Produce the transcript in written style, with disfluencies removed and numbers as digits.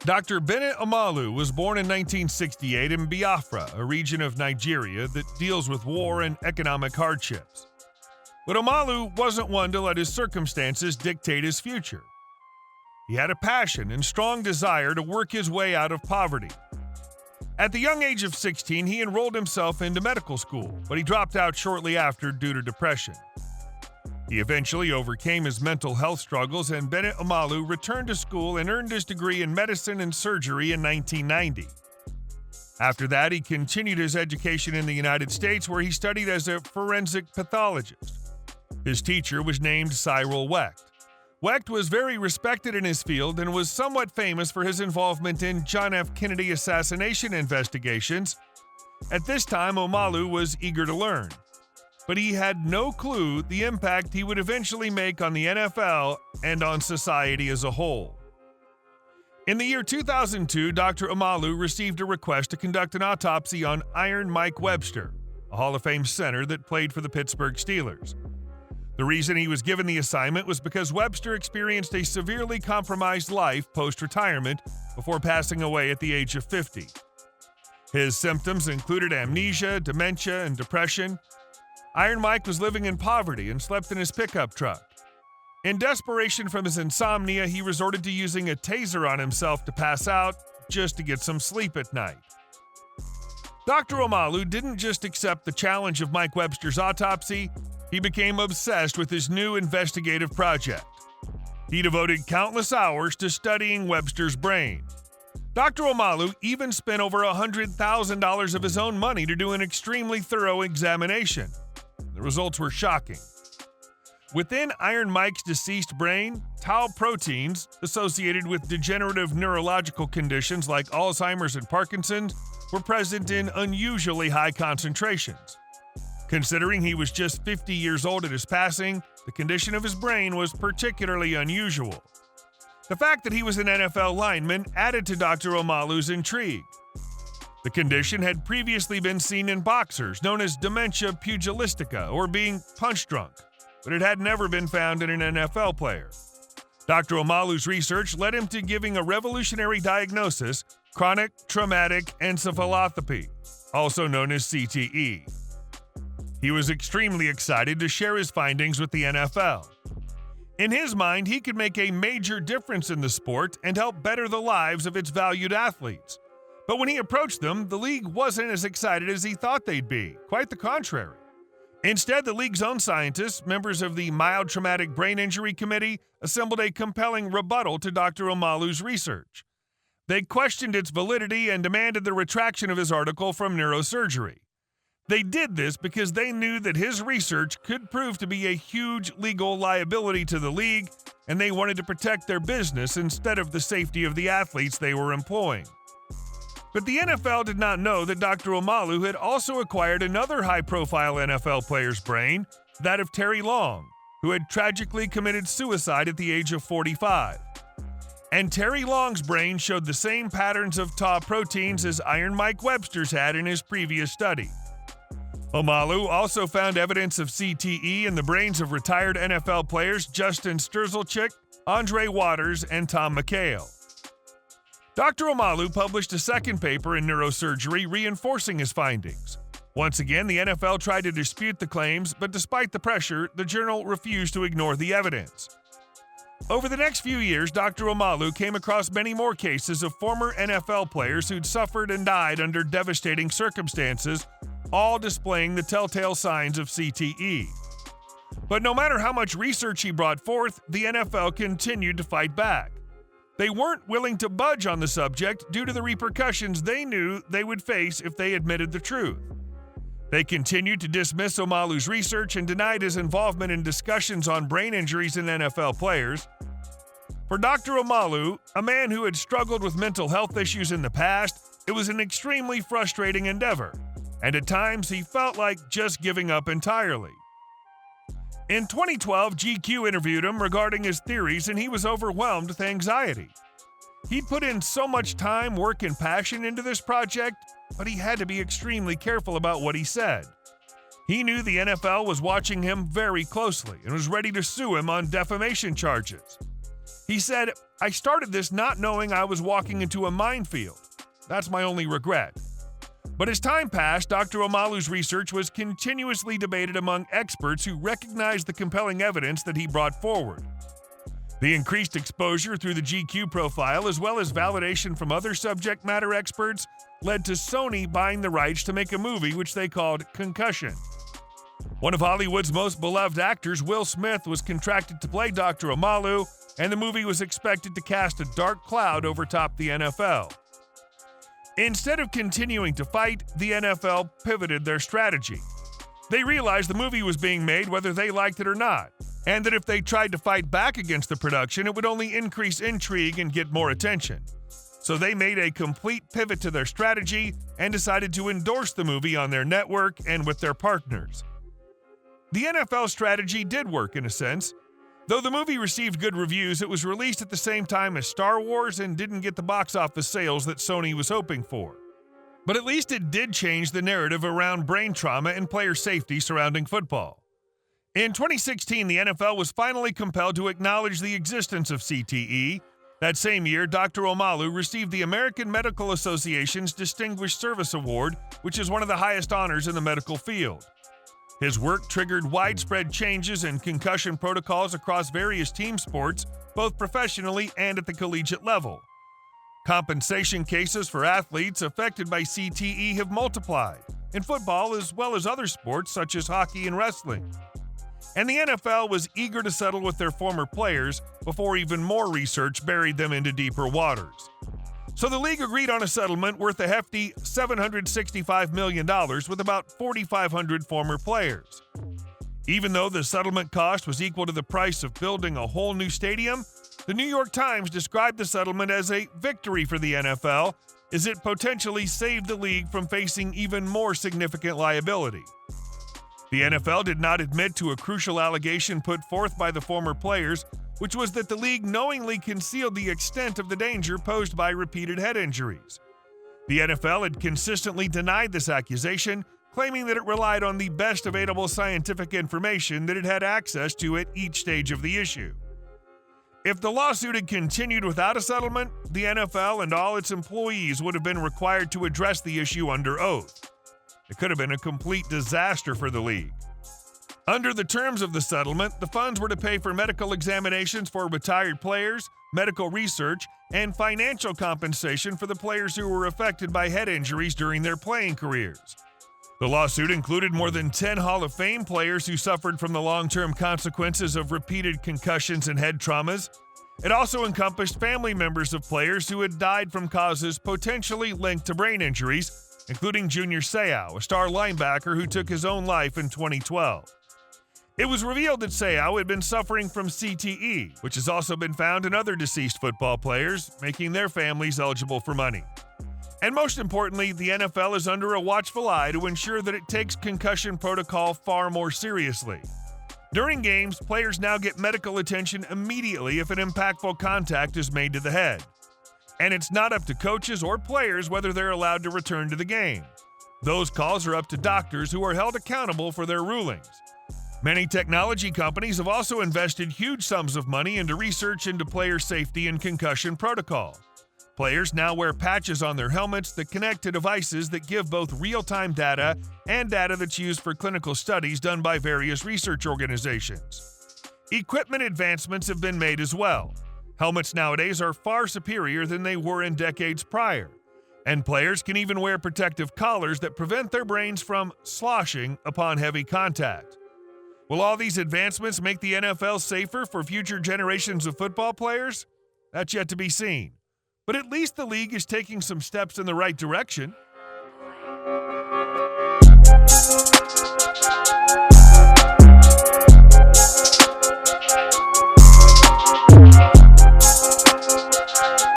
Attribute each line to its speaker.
Speaker 1: Dr. Bennet Omalu was born in 1968 in Biafra, a region of Nigeria that deals with war and economic hardships. But Omalu wasn't one to let his circumstances dictate his future. He had a passion and strong desire to work his way out of poverty. At the young age of 16, he enrolled himself into medical school, but he dropped out shortly after due to depression. He eventually overcame his mental health struggles, and Bennet Omalu returned to school and earned his degree in medicine and surgery in 1990. After that, he continued his education in the United States, where he studied as a forensic pathologist. His teacher was named Cyril Wecht. Wecht was very respected in his field and was somewhat famous for his involvement in John F. Kennedy assassination investigations. At this time, Omalu was eager to learn, but he had no clue the impact he would eventually make on the NFL and on society as a whole. In the year 2002, Dr. Omalu received a request to conduct an autopsy on Iron Mike Webster, a Hall of Fame center that played for the Pittsburgh Steelers. The reason he was given the assignment was because Webster experienced a severely compromised life post-retirement before passing away at the age of 50. His symptoms included amnesia, dementia, and depression. Iron Mike was living in poverty and slept in his pickup truck. In desperation from his insomnia, he resorted to using a taser on himself to pass out just to get some sleep at night. Dr. Omalu didn't just accept the challenge of Mike Webster's autopsy, he became obsessed with his new investigative project. He devoted countless hours to studying Webster's brain. Dr. Omalu even spent over $100,000 of his own money to do an extremely thorough examination. The results were shocking. Within Iron Mike's deceased brain, tau proteins associated with degenerative neurological conditions like Alzheimer's and Parkinson's were present in unusually high concentrations. Considering he was just 50 years old at his passing, the condition of his brain was particularly unusual. The fact that he was an NFL lineman added to Dr. Omalu's intrigue. The condition had previously been seen in boxers, known as dementia pugilistica, or being punch drunk, but it had never been found in an NFL player. Dr. Omalu's research led him to giving a revolutionary diagnosis, chronic traumatic encephalopathy, also known as CTE. He was extremely excited to share his findings with the NFL. In his mind, he could make a major difference in the sport and help better the lives of its valued athletes. But when he approached them, the league wasn't as excited as he thought they'd be. Quite the contrary. Instead, the league's own scientists, members of the Mild Traumatic Brain Injury Committee, assembled a compelling rebuttal to Dr. Omalu's research. They questioned its validity and demanded the retraction of his article from neurosurgery. They did this because they knew that his research could prove to be a huge legal liability to the league, and they wanted to protect their business instead of the safety of the athletes they were employing. But the NFL did not know that Dr. Omalu had also acquired another high-profile NFL player's brain, that of Terry Long, who had tragically committed suicide at the age of 45. And Terry Long's brain showed the same patterns of tau proteins as Iron Mike Webster's had in his previous study. Omalu also found evidence of CTE in the brains of retired NFL players Justin Sturzelchik, Andre Waters, and Tom McHale. Dr. Omalu published a second paper in neurosurgery reinforcing his findings. Once again, the NFL tried to dispute the claims, but despite the pressure, the journal refused to ignore the evidence. Over the next few years, Dr. Omalu came across many more cases of former NFL players who'd suffered and died under devastating circumstances, all displaying the telltale signs of CTE. But no matter how much research he brought forth, the NFL continued to fight back. They weren't willing to budge on the subject due to the repercussions they knew they would face if they admitted the truth. They continued to dismiss Omalu's research and denied his involvement in discussions on brain injuries in NFL players. For Dr. Omalu, a man who had struggled with mental health issues in the past, it was an extremely frustrating endeavor, and at times he felt like just giving up entirely. In 2012, GQ interviewed him regarding his theories, and he was overwhelmed with anxiety. He'd put in so much time, work, and passion into this project, but he had to be extremely careful about what he said. He knew the NFL was watching him very closely and was ready to sue him on defamation charges. He said, "I started this not knowing I was walking into a minefield. That's my only regret." But as time passed, Dr. Omalu's research was continuously debated among experts who recognized the compelling evidence that he brought forward. The increased exposure through the GQ profile, as well as validation from other subject matter experts, led to Sony buying the rights to make a movie which they called Concussion. One of Hollywood's most beloved actors, Will Smith, was contracted to play Dr. Omalu, and the movie was expected to cast a dark cloud over top the NFL. Instead of continuing to fight, the NFL pivoted their strategy. They realized the movie was being made whether they liked it or not, and that if they tried to fight back against the production, it would only increase intrigue and get more attention. So they made a complete pivot to their strategy and decided to endorse the movie on their network and with their partners. The NFL strategy did work in a sense. Though the movie received good reviews, it was released at the same time as Star Wars and didn't get the box office sales that Sony was hoping for. But at least it did change the narrative around brain trauma and player safety surrounding football. In 2016, the NFL was finally compelled to acknowledge the existence of CTE. That same year, Dr. Omalu received the American Medical Association's Distinguished Service Award, which is one of the highest honors in the medical field. His work triggered widespread changes in concussion protocols across various team sports, both professionally and at the collegiate level. Compensation cases for athletes affected by CTE have multiplied, in football as well as other sports such as hockey and wrestling. And the NFL was eager to settle with their former players before even more research buried them into deeper waters. So the league agreed on a settlement worth a hefty $765 million with about 4,500 former players. Even though the settlement cost was equal to the price of building a whole new stadium, the New York Times described the settlement as a victory for the NFL, as it potentially saved the league from facing even more significant liability. The NFL did not admit to a crucial allegation put forth by the former players, which was that the league knowingly concealed the extent of the danger posed by repeated head injuries. The NFL had consistently denied this accusation, claiming that it relied on the best available scientific information that it had access to at each stage of the issue. If the lawsuit had continued without a settlement, the NFL and all its employees would have been required to address the issue under oath. It could have been a complete disaster for the league. Under the terms of the settlement, the funds were to pay for medical examinations for retired players, medical research, and financial compensation for the players who were affected by head injuries during their playing careers. The lawsuit included more than 10 Hall of Fame players who suffered from the long-term consequences of repeated concussions and head traumas. It also encompassed family members of players who had died from causes potentially linked to brain injuries, including Junior Seau, a star linebacker who took his own life in 2012. It was revealed that Seau had been suffering from CTE, which has also been found in other deceased football players, making their families eligible for money. And most importantly, the NFL is under a watchful eye to ensure that it takes concussion protocol far more seriously. During games, players now get medical attention immediately if an impactful contact is made to the head. And it's not up to coaches or players whether they're allowed to return to the game. Those calls are up to doctors who are held accountable for their rulings. Many technology companies have also invested huge sums of money into research into player safety and concussion protocol. Players now wear patches on their helmets that connect to devices that give both real-time data and data that's used for clinical studies done by various research organizations. Equipment advancements have been made as well. Helmets nowadays are far superior than they were in decades prior, and players can even wear protective collars that prevent their brains from sloshing upon heavy contact. Will all these advancements make the NFL safer for future generations of football players? That's yet to be seen. But at least the league is taking some steps in the right direction.